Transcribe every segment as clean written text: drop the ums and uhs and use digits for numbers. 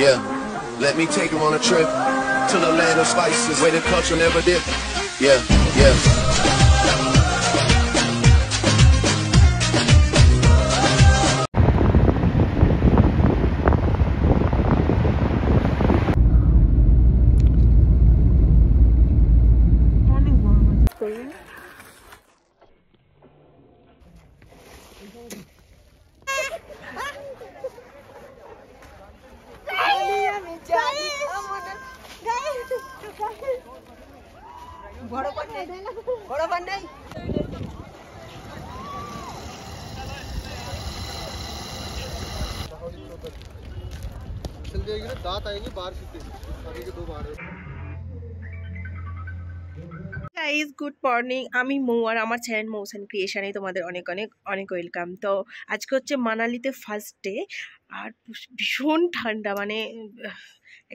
Yeah, let me take you on a trip to the land of spices where the culture never dip. Yeah, yeah. दांत आएंगे बाहर से आगे के दो बाहर গাইজ গুড মর্নিং, আমি মৌ আর আমার চ্যানেল মৌসান ক্রিয়েশনে তোমাদের অনেক অনেক অনেক ওয়েলকাম। তো আজকে হচ্ছে মানালিতে ফার্স্ট ডে, আর ভীষণ ঠান্ডা, মানে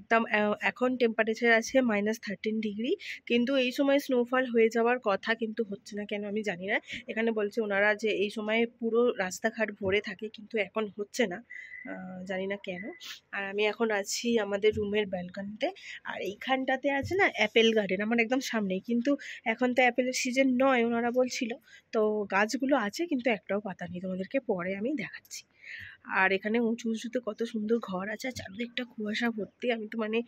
একদম এখন টেম্পারেচার আছে -13 ডিগ্রি, কিন্তু এই সময় স্নোফল হয়ে যাওয়ার কথা, কিন্তু হচ্ছে না কেন আমি জানি না। এখানে বলছে ওনারা যে এই সময় পুরো রাস্তাঘাট ভরে থাকে, কিন্তু এখন হচ্ছে না, জানি না কেন। আর আমি এখন আছি আমাদের রুমের ব্যালকনিতে, আর এইখানটাতে আছে না অ্যাপেল গার্ডেন, আমার একদম সামনেই, কিন্তু এখন তো অ্যাপেলের সিজন নয় ওনারা বলছিল। তো গাছগুলো আছে কিন্তু একটাও পাতা নেই, তোমাদেরকে পরে আমি দেখাচ্ছি। আর এখানে উঁচু উঁচুতে কত সুন্দর ঘর আছে, আর চারদিকটা কুয়াশা ভর্তি, আমি তো মানে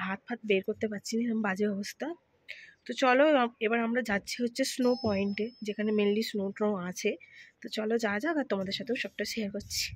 হাত ফাত বের করতে পারছি না, এরকম বাজে অবস্থা। তো চলো এবার আমরা যাচ্ছি হচ্ছে স্নো পয়েন্টে, যেখানে মেনলি স্নো ট্নো আছে। তো চলো যা যাক, আর তোমাদের সাথেও সবটা শেয়ার করছি।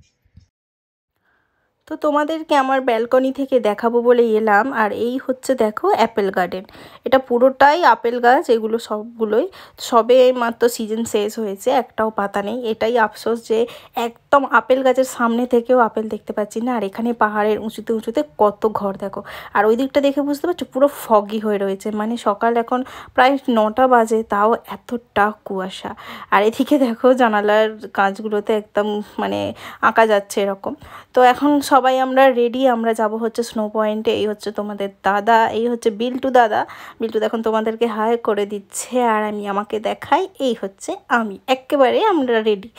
তো তোমাদেরকে আমার ব্যালকনি থেকে দেখাবো বলে এলাম। আর এই হচ্ছে দেখো অ্যাপেল গার্ডেন, এটা পুরোটাই আপেল গাছ, এগুলো সবগুলোই সবে মাত্র সিজন শেষ হয়েছে, একটাও পাতা নেই। এটাই আফসোস যে একদম আপেল গাছের সামনে থেকেও আপেল দেখতে পাচ্ছি না। আর এখানে পাহাড়ের উঁচুতে উঁচুতে কত ঘর দেখো, আর ওই দিকটা দেখে বুঝতে পারছো পুরো ফগি হয়ে রয়েছে, মানে সকাল এখন প্রায় 9টা বাজে, তাও এতটা কুয়াশা। আর এদিকে দেখো জানালার কাঁচগুলোতে একদম মানে আঁকা যাচ্ছে এরকম। তো এখন সবাই আমরা রেডি, আমরা যাব হচ্ছে স্নো পয়েন্টে। এই হচ্ছে তোমাদের দাদা, এই হচ্ছে বিল্টু দাদা। বিল্টু এখন তোমাদেরকে হাই করে দিচ্ছে, আর আমি আমাকে দেখাই, এই হচ্ছে আমি, একেবারে আমরা রেডি।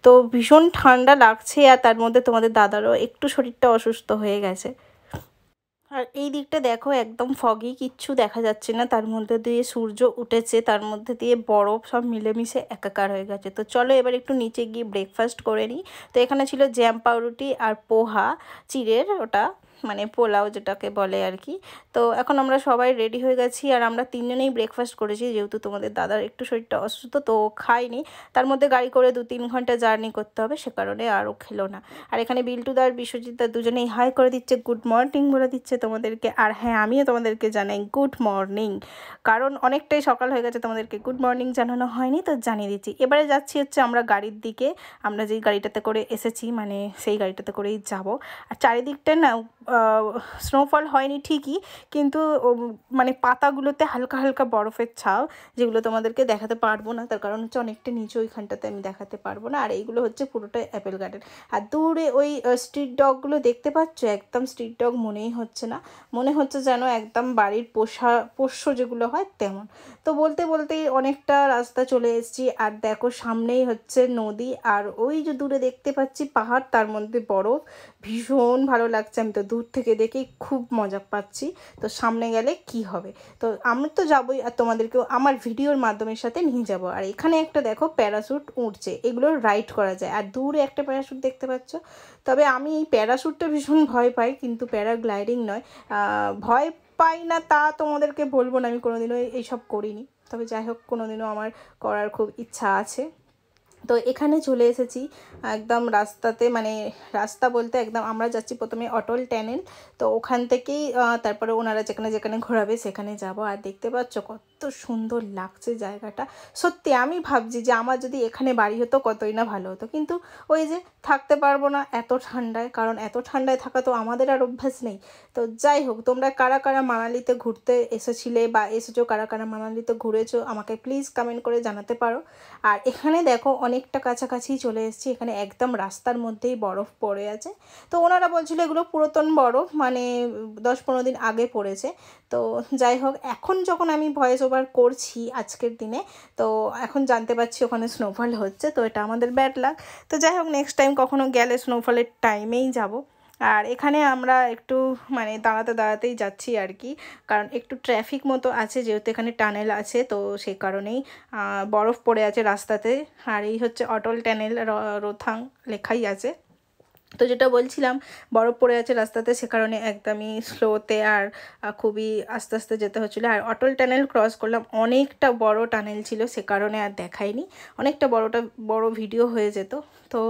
তো ভীষণ ঠান্ডা লাগছে, আর তার মধ্যে তোমাদের দাদারও একটু শরীরটা অসুস্থ হয়ে গেছে। আর এই দিকটা দেখো একদম ফগি, কিচ্ছু দেখা যাচ্ছে না, তার মধ্যে দিয়ে সূর্য উঠেছে, তার মধ্যে দিয়ে বরফ সব মিলেমিশে একাকার হয়ে গেছে। তো চলো এবার একটু নিচে গিয়ে ব্রেকফাস্ট করে নিই। তো এখানে ছিল জ্যাম পাউরুটি আর পোহা, চিড়ের ওটা, মানে পোলাও যেটাকে বলে আর কি। তো এখন আমরা সবাই রেডি হয়ে গেছি, আর আমরা তিনজনেই ব্রেকফাস্ট করেছি, যেহেতু তোমাদের দাদার একটু শরীরটা অসুস্থ, তো খাইনি। তার মধ্যে গাড়ি করে 2-3 ঘন্টা জার্নি করতে হবে, সে কারণে আরও খেলো না। আর এখানে বিল্টুদা আর বিশ্বজিৎদা দুজনেই হাই করে দিচ্ছে, গুড মর্নিং বলে দিচ্ছে তোমাদেরকে। আর হ্যাঁ, আমিও তোমাদেরকে জানাই গুড মর্নিং, কারণ অনেকটাই সকাল হয়ে গেছে, তোমাদেরকে গুড মর্নিং জানানো হয়নি, তো জানিয়ে দিচ্ছি। এবারে যাচ্ছি হচ্ছে আমরা গাড়ির দিকে, আমরা যেই গাড়িটাতে করে এসেছি মানে সেই গাড়িটাতে করেই যাব। আর চারিদিকটা না স্নোফল হয়নি ঠিকই, কিন্তু মানে পাতাগুলোতে হালকা হালকা বরফের ছাপ, যেগুলো তোমাদেরকে দেখাতে পারবো না, তার কারণ হচ্ছে অনেকটা নিচে, ওইখানটাতে আমি দেখাতে পারবো না। আর এইগুলো হচ্ছে পুরোটাই অ্যাপেল গার্ডেন। আর দূরে ওই স্ট্রিট ডগগুলো দেখতে পাচ্ছ, একদম স্ট্রিট ডগ মনেই হচ্ছে না, মনে হচ্ছে যেন একদম বাড়ির পোষ্য যেগুলো হয় তেমন। তো বলতে বলতেই অনেকটা রাস্তা চলে এসেছি, আর দেখো সামনেই হচ্ছে নদী, আর ওই যে দূরে দেখতে পাচ্ছি পাহাড়, তার মধ্যে বরফ, ভীষণ ভালো লাগছে। আমি তো দূর থেকে দেখেই খুব মজা পাচ্ছি, তো সামনে গেলে কি হবে। তো আমি তো যাবোই, আর তোমাদেরকেও আমার ভিডিওর মাধ্যমের সাথে নিয়ে যাব। আর এখানে একটা দেখো প্যারাশুট উঠছে, এগুলো রাইড করা যায়, আর দূরে একটা প্যারাশুট দেখতে পাচ্ছ। তবে আমি এই প্যারাশুটটা ভীষণ ভয় পাই, কিন্তু প্যারাগ্লাইডিং নয়, ভয় পাই না তা তোমাদেরকে বলবো না, আমি কোনোদিনও এইসব করিনি, তবে যাই হোক কোনোদিনও আমার করার খুব ইচ্ছা আছে। তো এখানে চলে এসেছি একদম রাস্তাতে, মানে রাস্তা বলতে একদম আমরা যাচ্ছি প্রথমে অটল টানেল, তো ওখান থেকেই তারপরে ওনারা যেখানে যেখানে ঘোরাবে সেখানে যাব। আর দেখতে পাচ্ছ কত সুন্দর লাগছে জায়গাটা, সত্যি আমি ভাবছি যে আমার যদি এখানে বাড়ি হতো কতই না ভালো হতো, কিন্তু ওই যে থাকতে পারবো না এত ঠান্ডায়, কারণ এত ঠান্ডায় থাকা তো আমাদের আর অভ্যাস নেই। তো যাই হোক, তোমরা কারা কারা মানালিতে ঘুরতে এসেছিলে বা এসেছো, কারা কারা মানালিতে ঘুরেছো, আমাকে প্লিজ কমেন্ট করে জানাতে পারো। আর এখানে দেখো অনেকটা কাছাকাছি চলে এসেছি, এখানে একদম রাস্তার মধ্যেই বরফ পড়ে আছে। তো ওনারা বলছিল এগুলো পুরাতন বরফ, মানে 10-15 দিন আগে পড়েছে। তো যাই হোক, এখন যখন আমি ভয়েস ওভার করছি আজকের দিনে, তো এখন জানতে পারছি ওখানে স্নোফল হচ্ছে, তো এটা আমাদের ব্যাড লাক। তো যাই হোক, নেক্সট টাইম কখনো গেলে স্নোফলের টাইমেই যাব। আর এখানে আমরা একটু মানে দাঁড়াতে দাঁড়াতেই যাচ্ছি আর কি, কারণ একটু ট্রাফিক মতো আছে, যেহেতু এখানে টানেল আছে, তো সেই কারণেই বরফ পড়ে আছে রাস্তাতে। আর এই হচ্ছে অটল টানেল, রোথাং লেখাই আছে। তো যেটা বলছিলাম, বরফ পড়ে আছে রাস্তাতে, সে কারণে একদমই স্লোতে আর খুবই আস্তে আস্তে যেতে হচ্ছিলো। আর অটল টানেল ক্রস করলাম, অনেকটা বড় টানেল ছিল, সে কারণে আর দেখাইনি, অনেকটা বড় ভিডিও হয়ে যেত। তো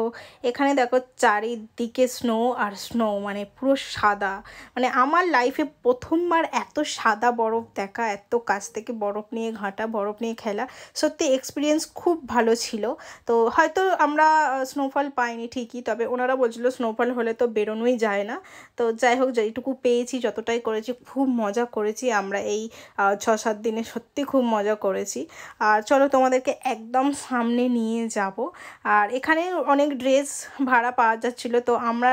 এখানে দেখো চারিদিকে স্নো আর স্নো, মানে পুরো সাদা, মানে আমার লাইফে প্রথমবার এত সাদা বরফ দেখা, এত কাছ থেকে বরফ নিয়ে ঘাঁটা, বরফ নিয়ে খেলা, সত্যি এক্সপিরিয়েন্স খুব ভালো ছিল। তো হয়তো আমরা স্নোফল পাইনি ঠিকই, তবে ওনারা বলছিল স্নোফল হলে তো বেরোনোই যায় না। তো যাই হোক, যেইটুকু পেয়েছি যতটাই করেছি খুব মজা করেছি আমরা এই 6-7 দিনে, সত্যি খুব মজা করেছি। আর চলো তোমাদেরকে একদম সামনে নিয়ে যাব। আর এখানে অনেক ড্রেস ভাড়া পাওয়া যাচ্ছিলো, তো আমরা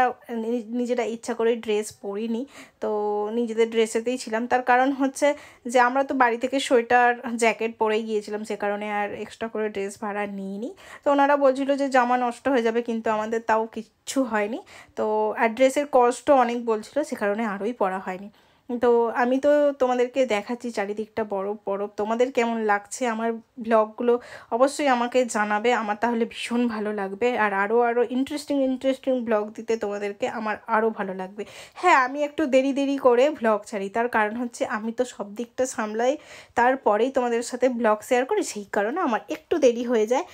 নিজেরা ইচ্ছা করে ড্রেস পরিনি, তো নিজেদের ড্রেসেতেই ছিলাম। তার কারণ হচ্ছে যে আমরা তো বাড়ি থেকে সোয়েটার জ্যাকেট পরেই গিয়েছিলাম, সে কারণে আর এক্সট্রা করে ড্রেস ভাড়া নিইনি। তো ওনারা বলছিল যে জামা নষ্ট হয়ে যাবে, কিন্তু আমাদের তাও কিচ্ছু হয়নি। তো আর ড্রেসের কস্টও অনেক বলছিল, সে কারণে আরোই পরা হয়নি। তো আমি তো তোমাদেরকে দেখাচ্ছি চারিদিকটা বরফ বরফ, তোমাদের কেমন লাগছে আমার ব্লগগুলো অবশ্যই আমাকে জানাবে, আমার তাহলে ভীষণ ভালো লাগবে। আর আরও ইন্টারেস্টিং ব্লগ দিতে তোমাদেরকে আমার আরও ভালো লাগবে। হ্যাঁ, আমি একটু দেরি করে ব্লগ ছাড়ি, তার কারণ হচ্ছে আমি তো সব দিকটা সামলাই, তারপরেই তোমাদের সাথে ব্লগ শেয়ার করি, সেই কারণে আমার একটু দেরি হয়ে যায়।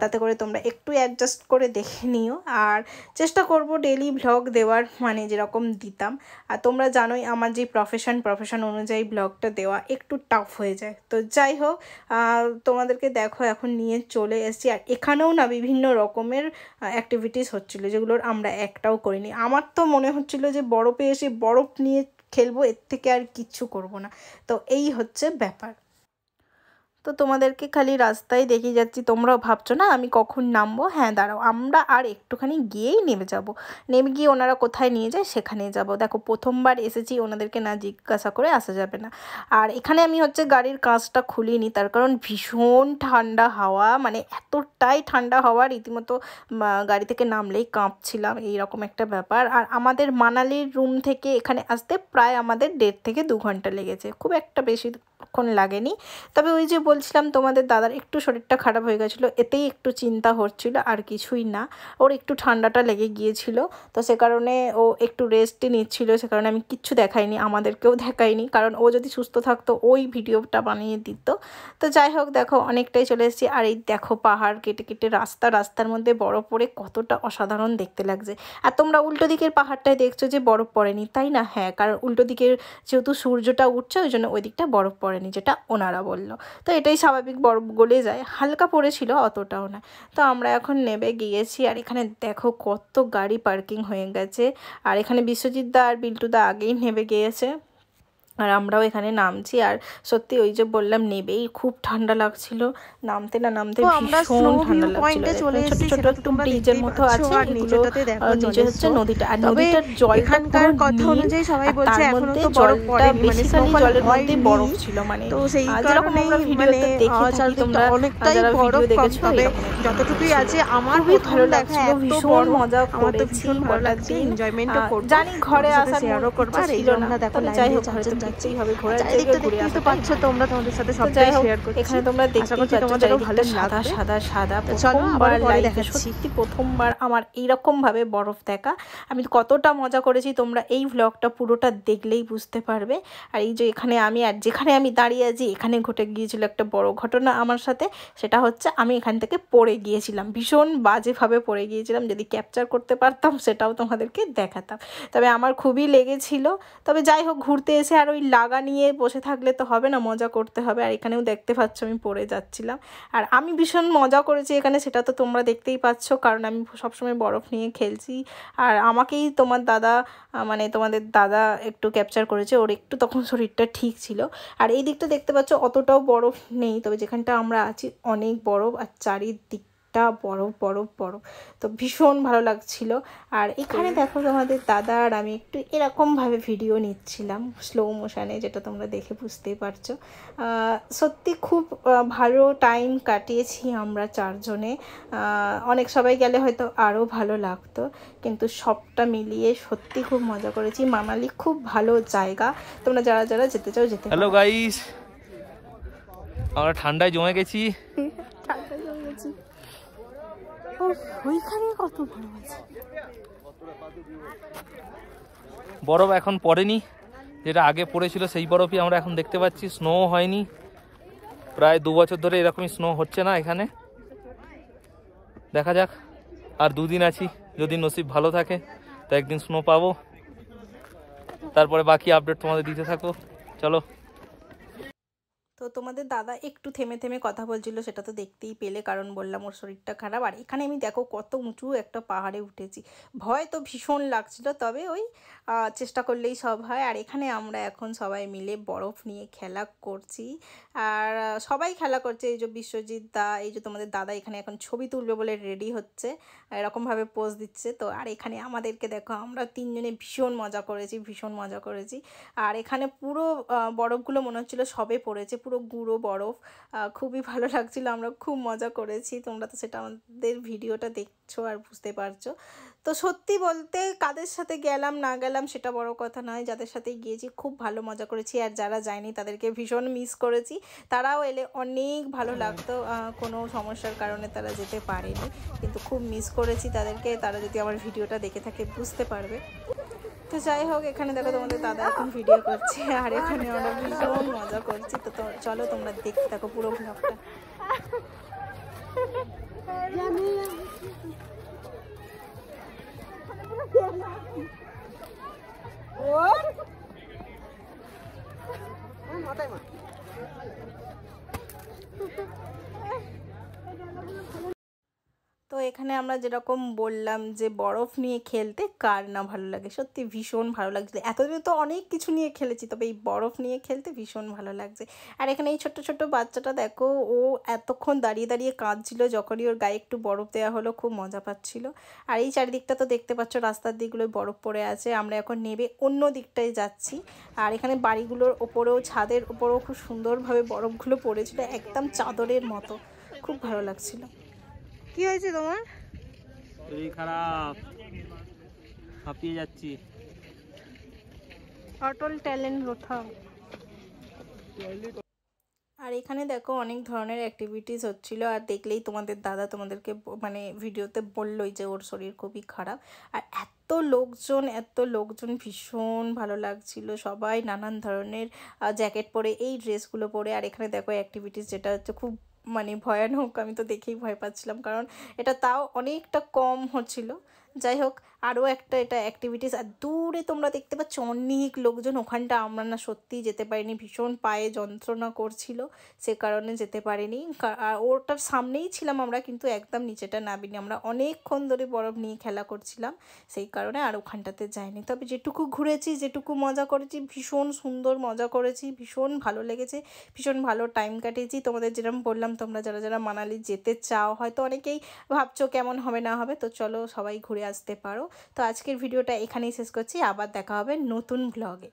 তাতে করে তোমরা একটু অ্যাডজাস্ট করে দেখে নিও। আর চেষ্টা করব ডেইলি ব্লগ দেওয়ার, মানে যেরকম দিতাম। আর তোমরা জানোই আমার যে প্রফেশন অনুযায়ী ব্লগটা দেওয়া একটু টাফ হয়ে যায়। তো যাই হোক, তোমাদেরকে দেখো এখন নিয়ে চলে এসেছি। আর এখানেও না বিভিন্ন রকমের অ্যাক্টিভিটিস হচ্ছিলো, যেগুলোর আমরা একটাও করিনি। আমার তো মনে হচ্ছিলো যে বরফে এসে বরফ নিয়ে খেলবো, এর থেকে আর কিচ্ছু করব না। তো এই হচ্ছে ব্যাপার। তো তোমাদেরকে খালি রাস্তায় দেখিয়ে যাচ্ছি, তোমরাও ভাবছো না আমি কখন নামবো। হ্যাঁ দাঁড়াও, আমরা আর একটুখানি গিয়েই নেমে যাব, নেমে গিয়ে ওনারা কোথায় নিয়ে যায় সেখানে যাব। দেখো প্রথমবার এসেছি, ওনাদেরকে না জিজ্ঞাসা করে আসা যাবে না। আর এখানে আমি হচ্ছে গাড়ির কাঁচটা খুলিনি, তার কারণ ভীষণ ঠান্ডা হাওয়া, মানে এতটাই ঠান্ডা হাওয়া, রীতিমতো গাড়ি থেকে নামলেই কাঁপছিলাম, এইরকম একটা ব্যাপার। আর আমাদের মানালির রুম থেকে এখানে আসতে প্রায় আমাদের 1.5 থেকে 2 ঘন্টা লেগেছে, খুব একটা বেশিক্ষণ লাগেনি। তবে ওই যে বলছিলাম তোমাদের দাদার একটু শরীরটা খারাপ হয়ে গেছিলো, এতেই একটু চিন্তা হচ্ছিল, আর কিছুই না। ওর একটু ঠান্ডাটা লেগে গিয়েছিল, তো সে কারণে ও একটু রেস্টই নিচ্ছিল, সে কারণে আমি কিচ্ছু দেখাইনি, আমাদেরকেও দেখাইনি, কারণ ও যদি সুস্থ থাকতো ওই ভিডিওটা বানিয়ে দিত। তো যাই হোক, দেখো অনেকটাই চলে এসেছি। আর এই দেখো পাহাড় কেটে কেটে রাস্তার মধ্যে বরফ পড়ে কতটা অসাধারণ দেখতে লাগছে। আর তোমরা উল্টো দিকের পাহাড়টায় দেখছো যে বরফ পড়েনি, তাই না? হ্যাঁ, কারণ উল্টো দিকের যেহেতু সূর্যটা উঠছে, ওই জন্য ওই দিকটা বরফ পড়েনি, যেটা ওনারা বললো। তো এটাই স্বাভাবিক, বরফ গলে যায়, হালকা পড়েছিল, অতটাও না। তো আমরা এখন নেমে গিয়েছি। আর এখানে দেখো কত গাড়ি পার্কিং হয়ে গেছে। আর এখানে বিশ্বজিৎ দা আর বিল্টু দা আগেই নেমে গিয়েছে, আর আমরাও এখানে নামছি। আর সত্যি ওই যে বললাম, নেবেই খুব ঠান্ডা লাগছিল, নামতে না নামতে ভীষণ ঠান্ডা লাগছিল। ছোট ছোট একটু ব্রিজের মতো আছে, এগুলো নিচে হচ্ছে নদীটা, আর নদীটার জলটার কথা অনুযায়ী সবাই বলছে এখনো তো বরফ পড়েনি, মানে জলের মধ্যে বরফ ছিল, মানে যেরকম আমরা ভিডিওতে দেখি থাকি, তোমরা যারা ভিডিও দেখেছো, যতটুকুই আছে আমার খুবই ভালো লাগছিল, ভীষণ মজা করেছি, ভালো লাগছে, এনজয়মেন্টও করব। জানি ঘরে আসার শেয়ারও করব, আর এই জন্য দেখো যাই হোক ঘরে দেখতেই হবে, ঘোরার জায়গা ঘুরে আসতে পারছো তোমরা, তোমাদের সাথে সবটাই শেয়ার করছি। এখানে তোমরা দেখতেই পাচ্ছ তোমাদেরও ভালো সাদা। চলো আবার লাইফে সত্যি প্রথমবার আমার এইরকম ভাবে বরফ দেখা, আমি কতটা মজা করেছি তোমরা এই ভ্লগটা পুরোটা দেখলেই বুঝতে পারবে। আর এই যে এখানে আমি, আর যেখানে আমি দাঁড়িয়ে আছি, এখানে ঘটে গিয়েছিল একটা বড় ঘটনা আমার সাথে। সেটা হচ্ছে আমি এখান থেকে পড়ে গিয়েছিলাম, ভীষণ বাজেভাবে পড়ে গিয়েছিলাম, যদি ক্যাপচার করতে পারতাম সেটাও তোমাদেরকে দেখাতাম। তবে আমার খুবই লেগেছিল। তবে যাই হোক, ঘুরতে এসে আর ওই লাগা নিয়ে বসে থাকলে তো হবে না, মজা করতে হবে। আর এখানেও দেখতে পাচ্ছ আমি পড়ে যাচ্ছিলাম, আর আমি ভীষণ মজা করেছি এখানে, সেটা তো তোমরা দেখতেই পাচ্ছ, কারণ আমি সবসময় বরফ নিয়ে খেলছি। আর আমাকেই তোমাদের দাদা একটু ক্যাপচার করেছে, ওর একটু তখন শরীরটা ঠিক ছিল। আর এই দিকটা দেখতে পাচ্ছ অতটাও বরফ নেই, তবে যেখানটা আমরা আছি অনেক বরফ, আর চারিদিক চারিদিকটা বরফ বরফ বরফ, তো ভীষণ ভালো লাগছিল। আর এখানে দেখো তোমাদের দাদা আর আমি একটু এরকমভাবে ভিডিও নিচ্ছিলাম স্লো মোশানে, যেটা তোমরা দেখে বুঝতেই পারছো। সত্যি খুব ভালো টাইম কাটিয়েছি আমরা চারজনে। অনেক সবাই গেলে হয়তো আরও ভালো লাগতো, কিন্তু সবটা মিলিয়ে সত্যি খুব মজা করেছি। মানালি খুব ভালো জায়গা, তোমরা যারা যারা যেতে চাও যেতে। হ্যালো গাইস, আমরা ঠান্ডায় জমে গেছি। ওইখানে কত বড় আছে, বরফ এখন পড়েনি, যেটা আগে পড়েছিল সেই বরফই আমরা এখন দেখতে পাচ্ছি। স্নো হয়নি, প্রায় 2 বছর ধরে এরকমই স্নো হচ্ছে না এখানে। দেখা যাক, আর 2 দিন আছি, যদি নসিব ভালো থাকে তো একদিন স্নো পাবো, তারপরে বাকি আপডেট তোমাদের দিতে থাকো। চলো। তো তোমাদের দাদা একটু থেমে থেমে কথা বলছিল, সেটা তো দেখতেই পেলে, কারণ বললাম ওর শরীরটা খারাপ। আর এখানে আমি দেখো কত উঁচু একটা পাহাড়ে উঠেছি, ভয় তো ভীষণ লাগছিল, তবে ওই চেষ্টা করলেই সব হয়। আর এখানে আমরা এখন সবাই মিলে বরফ নিয়ে খেলা করছি, আর সবাই খেলা করছে। এই যে বিশ্বজিৎ দা, এই যে তোমাদের দাদা এখানে এখন ছবি তুলবে বলে রেডি হচ্ছে, এরকমভাবে পোজ দিচ্ছে। তো আর এখানে আমাদেরকে দেখো, আমরা 3 জনে ভীষণ মজা করেছি, ভীষণ মজা করেছি। আর এখানে পুরো বরফগুলো মনে হচ্ছিল সবে পড়েছে, পুরো গুঁড়ো বরফ, খুবই ভালো লাগছিল, আমরা খুব মজা করেছি। তোমরা তো সেটা আমাদের ভিডিওটা দেখছো আর বুঝতে পারছো। তো সত্যি বলতে কাদের সাথে গেলাম না গেলাম সেটা বড় কথা নয়, যাদের সাথে গিয়েছি খুব ভালো মজা করেছি। আর যারা যায়নি তাদেরকে ভীষণ মিস করেছি, তারাও এলে অনেক ভালো লাগতো। কোনো সমস্যার কারণে তারা যেতে পারেনি, কিন্তু খুব মিস করেছি তাদেরকে। তারা যদি আমার ভিডিওটা দেখে থাকে বুঝতে পারবে। তো যাই হোক, এখানে দেখো তোমাদের দাদা এখন ভিডিও করছে, আর এখানে আমরা ভীষণ মজা করছি। তো চলো তোমরা দেখতে থাকো পুরো ব্লগটা। তো এখানে আমরা যেরকম বললাম যে বরফ নিয়ে খেলতে কার না ভালো লাগে, সত্যি ভীষণ ভালো লাগছে। এতদিন তো অনেক কিছু নিয়ে খেলেছি, তবে এই বরফ নিয়ে খেলতে ভীষণ ভালো লাগছে। আর এখানে এই ছোট্ট ছোট্ট বাচ্চাটা দেখো, ও এতক্ষণ দাঁড়িয়ে দাঁড়িয়ে কাঁদছিল, যখনই ওর গায়ে একটু বরফ দেওয়া হলো খুব মজা পাচ্ছিল। আর এই চারিদিকটা তো দেখতে পাচ্ছ, রাস্তার দিকগুলোয় বরফ পড়ে আছে। আমরা এখন নেবে অন্য দিকটায় যাচ্ছি। আর এখানে বাড়িগুলোর ওপরেও, ছাদের ওপরেও খুব সুন্দরভাবে বরফগুলো পড়েছিল, একদম চাদরের মতো, খুব ভালো লাগছিল। কি হয়েছে তোমার? শরীর খারাপ, হাঁপিয়ে যাচ্ছি। অটল ট্যালেন্ট কোথাও। আর এখানে দেখো অনেক ধরনের অ্যাক্টিভিটিস হচ্ছিল, আর দেখলেই তোমাদের দাদা তোমাদেরকে মানে ভিডিওতে বললোই যে ওর শরীর খুবই খারাপ। আর এত লোকজন ভীষণ ভালো লাগছিল, সবাই নানান ধরনের জ্যাকেট পরে, এই ড্রেসগুলো পরে। আর এখানে দেখো অ্যাক্টিভিটিস, যেটা হচ্ছে খুব মানে ভয়ানক, আমি তো দেখেই ভয় পাচ্ছিলাম, কারণ এটা তাও অনেকটা কম হচ্ছিল। যাই হোক, আরও একটা এটা অ্যাক্টিভিটিস। আর দূরে তোমরা দেখতে পাচ্ছ অনেক লোকজন, ওখানটা আমরা না সত্যিই যেতে পারিনি, ভীষণ পায়ে যন্ত্রণা করছিল, সে কারণে যেতে পারিনি। আর ওটার সামনেই ছিলাম আমরা, কিন্তু একদম নিচেটা নামিনি, আমরা অনেকক্ষণ ধরে বরফ নিয়ে খেলা করছিলাম, সেই কারণে আর ওখানটাতে যাইনি। তবে যেটুকু ঘুরেছি, যেটুকু মজা করেছি, ভীষণ সুন্দর মজা করেছি, ভীষণ ভালো লেগেছে, ভীষণ ভালো টাইম কাটিয়েছি। তোমাদের যেরকম বললাম, তোমরা যারা যারা মানালি যেতে চাও, হয়তো অনেকেই ভাবছো কেমন হবে না হবে, তো চলো সবাই ঘুরে আসতে পারো। তো আজকের ভিডিওটা এখানেই শেষ করছি, আবার দেখা হবে নতুন ব্লগে।